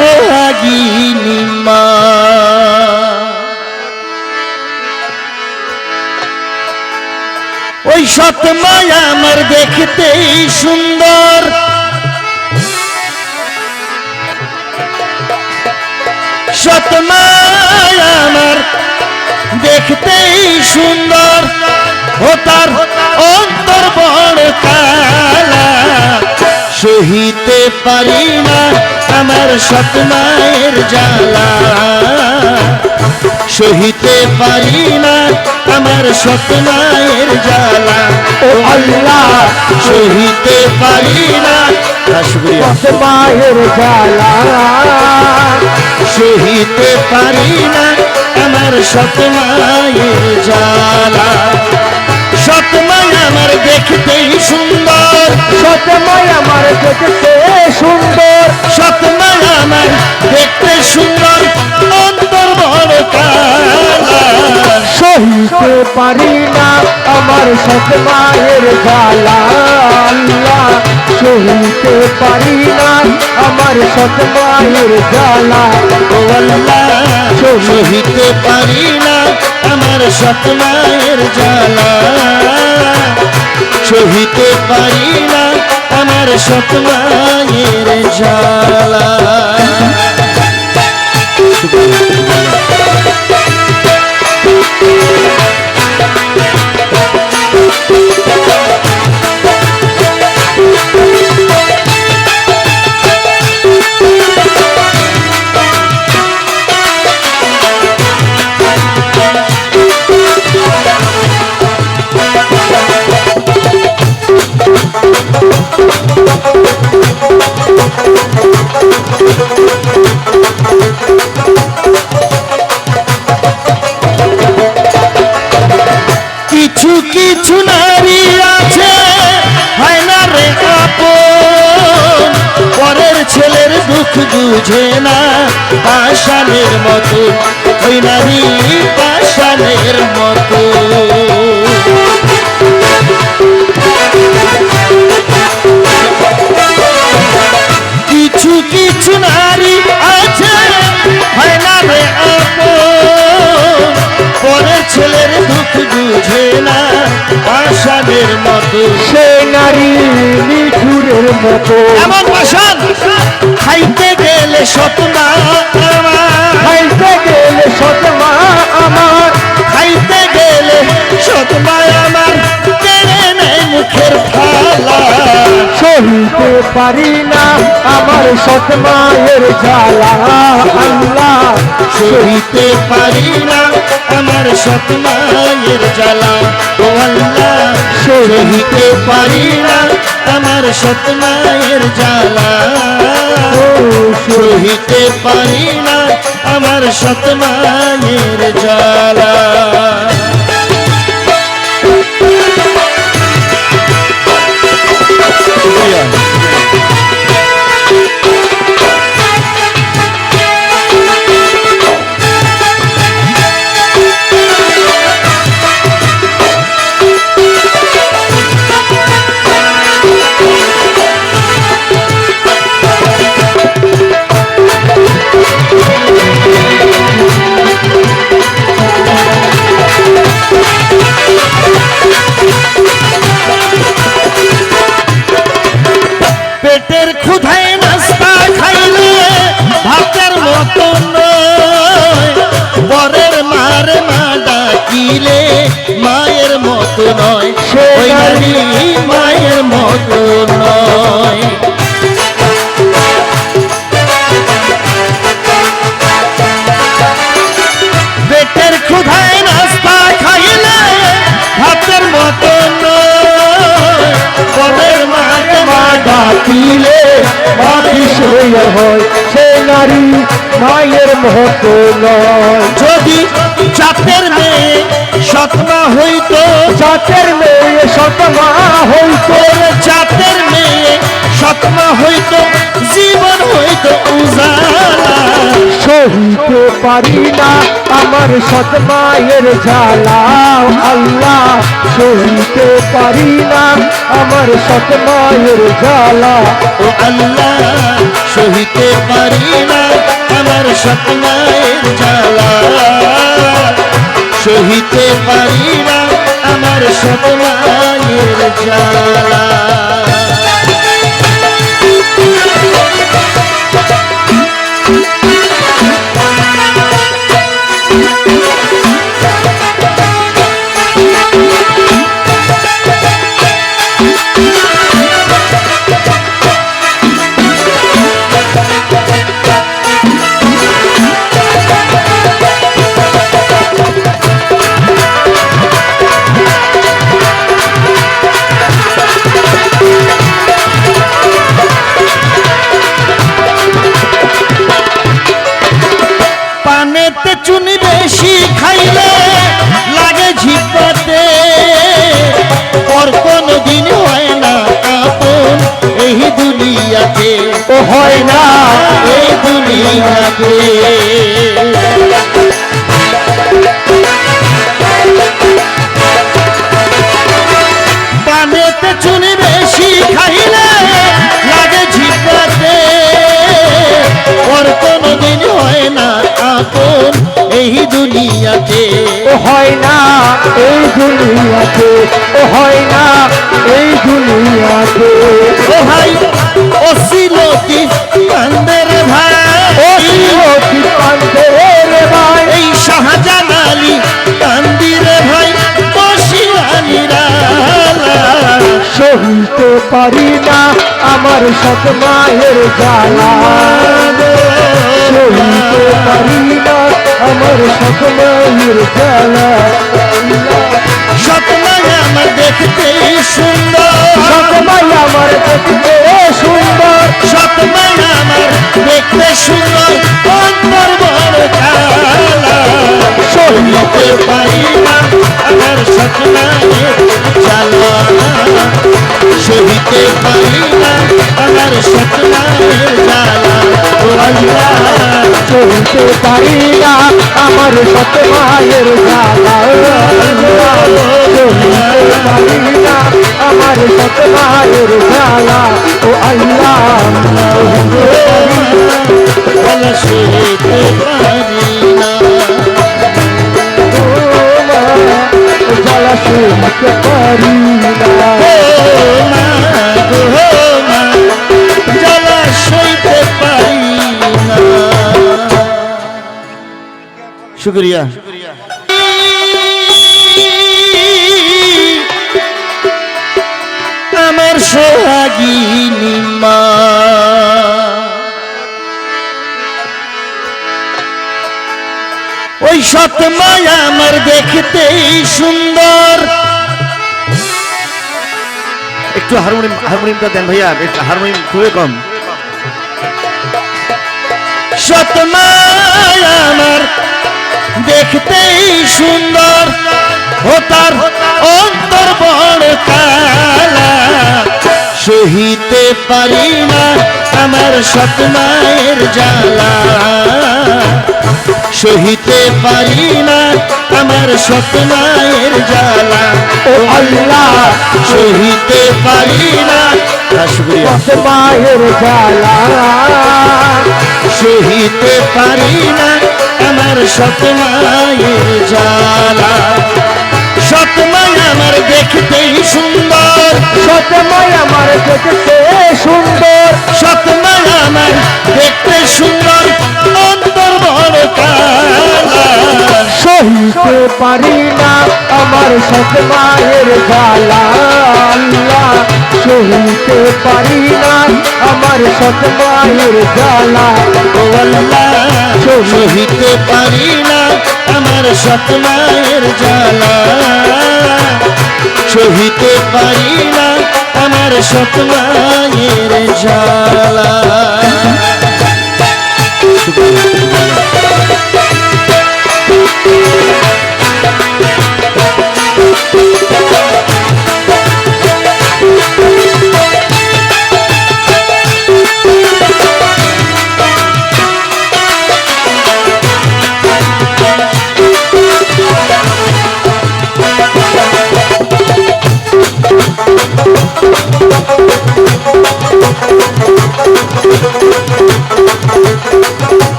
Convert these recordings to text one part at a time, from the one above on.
সোহাগিনী মা। ওই সৎ মায়া আমার দেখতেই সুন্দর, সৎ মায়া আমার দেখতেই সুন্দর, ও তার অন্তর বড় কালা, সহিতে পারি না আমার সৎ মায়ের জ্বালা, সহিতে পারি না আমার সৎ মায়ের জ্বালা। ও আল্লাহ সহিতে পারি না সৎ মায়ের জ্বালা, সহিতে পারি না আমার সৎ মায়ের জ্বালা। সৎ মায় আমার দেখতেই সুন্দর, সৎ মায় আমার দেখতে সুন্দর, সৎ মায় আমার দেখতে সুন্দর, অন্তর বড় কালা, সহিতে পারি না আমার সৎ মায়ের জ্বালা। আল্লাহ সহিতে পারি না আমার সৎ মায়ের জ্বালা। ও আল্লাহ সহিতে পারি না আমার সৎ মায়ের জ্বালা, সহিতে পারি না আমার সৎ মায়ের জ্বালা। কিছু কিছু নারী আছে হয় না রে আপন, পরের ছেলের দুঃখ বুঝে না, পাষাণের মতো ওই নারী পাষাণের মতো। কিছু কিছু নারী আছে হয় না রে আপন, পরের ছেলের দুঃখ বুঝে না, পাষাণের মতো সে নারী নিঠুরের মতো। এমন পাষাণ খাইতে গেলে সৎ মা আমার, খাইতে গেলে সৎ মা আমার, খাইতে গেলে সৎ মা আমার কেড়ে নেয় মুখের থালা, সহিতে পারি না আমার সৎ মায়ের জ্বালা। আল্লাহ সহিতে পারি না আমার সৎ মায়ের জ্বালা। ও আল্লাহ সহিতে পারি না আমার সৎ মায়ের জ্বালা, সহিতে পারি না আমার সৎ মায়ের জ্বালা। পেটের ক্ষুধায় নাস্তা খাইলে ভাতের মতো নয়, পরের মারে মা ডাকিলে মায়ের মতো নয়, ওই নারী মায়ের মতো নয়। পেটের ক্ষুধায় নাস্তা খাইলে ভাতের মতো নয়, পরের মারে মা ডাকিলে মাটি সইয়া হয়, সে নারী মায়ের মতো নয়। যদি জাতের মেয়ে সৎ মা হইতো, জাতের মেয়ে সৎ মা হইতো, জাতের মেয়ে সৎ মা হইতো, জীবন হইতো উজালা, সহিতে পারি না আমার সৎ মায়ের জ্বালা। আল্লাহ সহিতে পারি না আমার সৎ মায়ের জ্বালা। ও আল্লাহ সহিতে পারি না আমার স্বপ্নের জ্বালা সহিতে পারি না আমার স্বপ্নের জ্বালা পানেতে চুনি বেশি খাইলে লাগে ঝিপাতে পর কোনো দিন হয় না আপন এই দুনিয়াতে ও হয় না এই দুনিয়াতে পানেতে চুনি বেশি খাইলে লাগে ঝিপাতে পর কোনো দিন হয় না আপন এই দুনিয়াতে ও হয় না এই দুনিয়াতে ও হয় না এই দুনিয়াতে ও ভাই ও সিলতি কান্দের ভাই ও শিরোকি কান্দে রে ভাই এই শাহজালালি কান্দিরে ভাই বসিয়ানিরা সহিতে পারি না আমার সৎ মায়ের জ্বালা সহিতে পারি না আমার সৎ মায়ের জ্বালা সতমায় আমার দেখতে সুন্দর সৎ মাই আমার দেখতে সুন্দর সতমায় আমার দেখতে সুন্দর অন্তর বড় কালা সহিতে পারি না আমার সতমায়ের জ্বালা সহিতে পারি না আমার সতমায়ের জ্বালা ও আল্লাহ সহিতে পারি না আমার সৎ মায়ের জ্বালা সহিতে পারি না আমার সৎ মায়ের জ্বালা ও আল্লাহ বলা সইতে পারি না জ্বালা সহিতে পারি না ও মা গো মা জ্বালা সইতে পারি না শুকরিয়া আমার সোহাগিনী মা ওই সৎ মায়া আমার দেখতেই সুন্দর একটু হারমোনিয়ামটা দেন ভাইয়া একটু হারমোনিয়াম খুবই কম সৎ মায়া আমার দেখতেই সুন্দর ও তার অন্তর বড় কালা সহিতে পারি না আমার সৎ মায়ের জ্বালা সহিতে পারি না আমার সৎ মায়ের জ্বালা ও আল্লাহ সহিতে পারি না শুকরিয়া সৎ মায়ের জ্বালা সহিতে পারি না আমার সৎ মায়ের জ্বালা সৎ মায় আমার দেখতেই সুন্দর সৎ মাই আমার দেখতে সুন্দর সৎ মায় আমার দেখতে সুন্দর অন্তর বড় কালা সহিতে পারি না আমার সৎ মায়ের জ্বালা আল্লাহ সহিতে পারি না আমার সৎ মায়ের জ্বালা ও আল্লাহ সহিতে পারি না আমার সৎ মায়ের জ্বালা সহিতে পারি না আমার সৎ মায়ের জ্বালা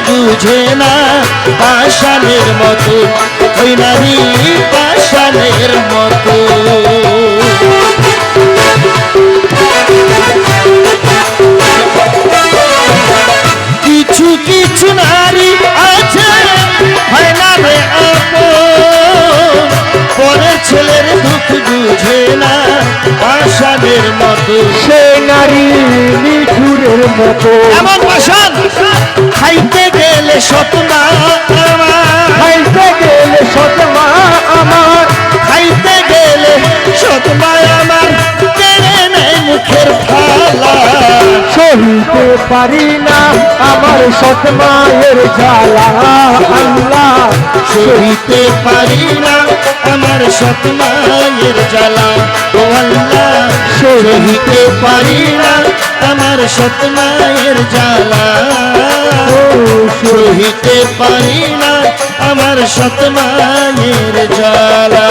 বুঝে না, পাষাণের মতো ওই নারী পাষাণের মতো। কিছু কিছু নারী আছে হয় না রে আপন, পরের ছেলের দুঃখ বুঝে না, পাষাণের মতো। সে নারী নিঠুরের মতো। এমন পাষাণ খাইতে গেলে সতমা আমার, খাইতে গেলে সতমা আমার, খাইতে গেলে সতমা আমার, কেড়ে নেয় মুখের থালা। সহিতে পারি না আমার সতমায়ের জ্বালা। আল্লাহ সহিতে পারি না আমার সতমায়ের জ্বালা। ও আল্লাহ সহিতে পারি না আমার সতমায়ের জ্বালা। সহিতে পারি না আমার সতমায়ের জ্বালা।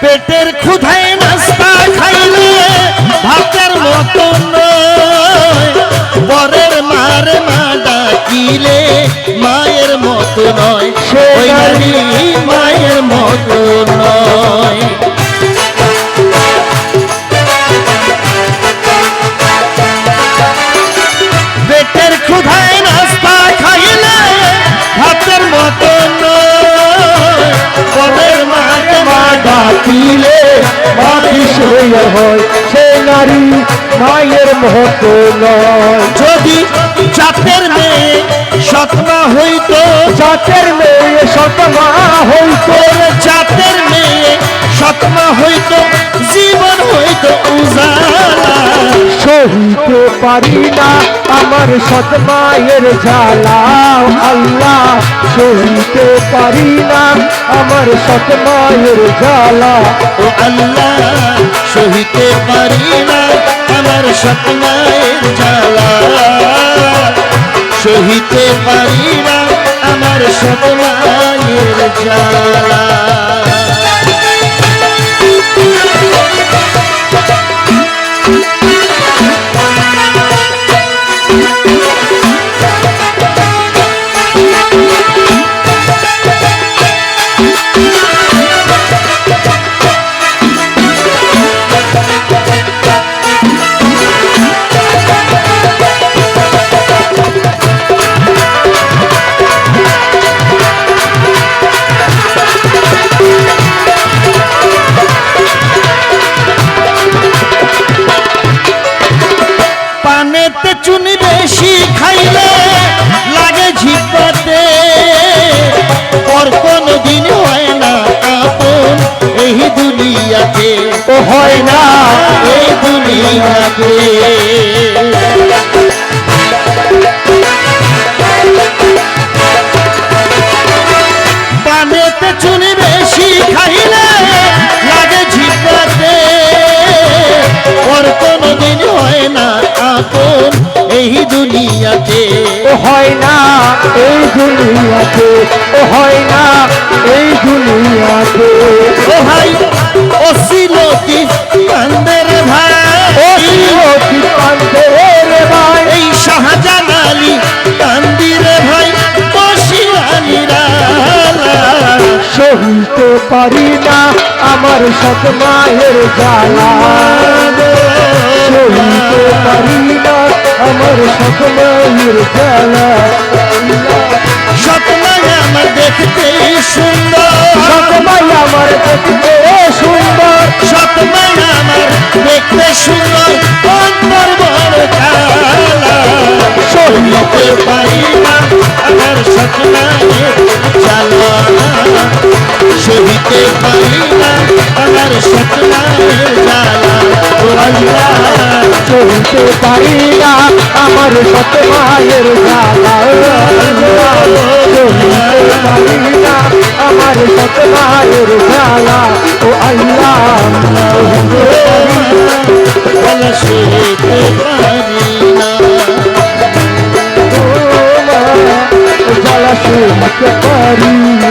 পেটের ক্ষুধায় নাস্তা খাইলে ভাতের মতো নয়, বরের মার মা ডাকিলে মায়ের মতো নয়। ওই নারী মায়ের মতো নয়। পেটের ক্ষুধায় নাস্তা খাইলে ভাতের মতো নয়, বরের মার মা ডাকিলে মাটি সইয়া হয়। সে নারী মায়ের মতো নয়। যদি জাতের মেয়ে সৎমা হইতো, জাতের মেয়ে সতমা হইতো, জাতের মেয়ে সৎমা হইতো, জীবন হইতো উজালা। সহিতে পারি না আমার সতমায়ের জ্বালা। আল্লাহ সহিতে পারি না আমার সতমায়ের জ্বালা। ও আল্লাহ সহিতে পারি না আমার সৎমায়ের জ্বালা। সহিতে পারি না আমার সৎমায়ের জ্বালা। পানেতে চুনি বেশি খাইলে লাগে ঝিপাতে, পর কোনো দিন হয় না আপন এই দুনিয়াতে। ও হয় না এই দুনিয়াতে। পানেতে চুনি বেশি খাইলে লাগে ঝিপাতে, পর কোনো দিন হয় না আপন এই দুনিয়াতে। ও হয় না এই দুনিয়াতে, ও হয় না এই দুনিয়াতে। ও ভাই ও সিলতি কান্দের ভাই, ও অতি কান্দে রে ভাই, এই শাহজান আলী কান্দিরে ভাই, বসিয়ানিরা সহিতে পারি না আমার সতমায়ের জ্বালা। সহিতে পারি না আমার সতমায়ের জ্বালা। সতমায় আমার দেখতে সুন্দর, সতমাই আমার দেখতে সুন্দর, সতমায় আমার দেখতে সুন্দর, অন্তর বড় কালা। সহিতে পারি না আমার সতমায়ের জ্বালা। সহিতে পারি না আমার সতমায়ের জ্বালা। ও পারি না আমার সত মায়ের জ্বালা সইতে পারি না আমার সত মায়ের জ্বালা ও আল্লাহ জ্বালা সইতে পারি না জ্বালা সইতে পারি না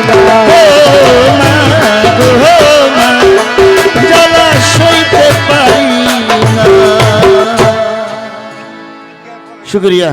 জ্বালা সইতে পারি না। শুক্রিয়া।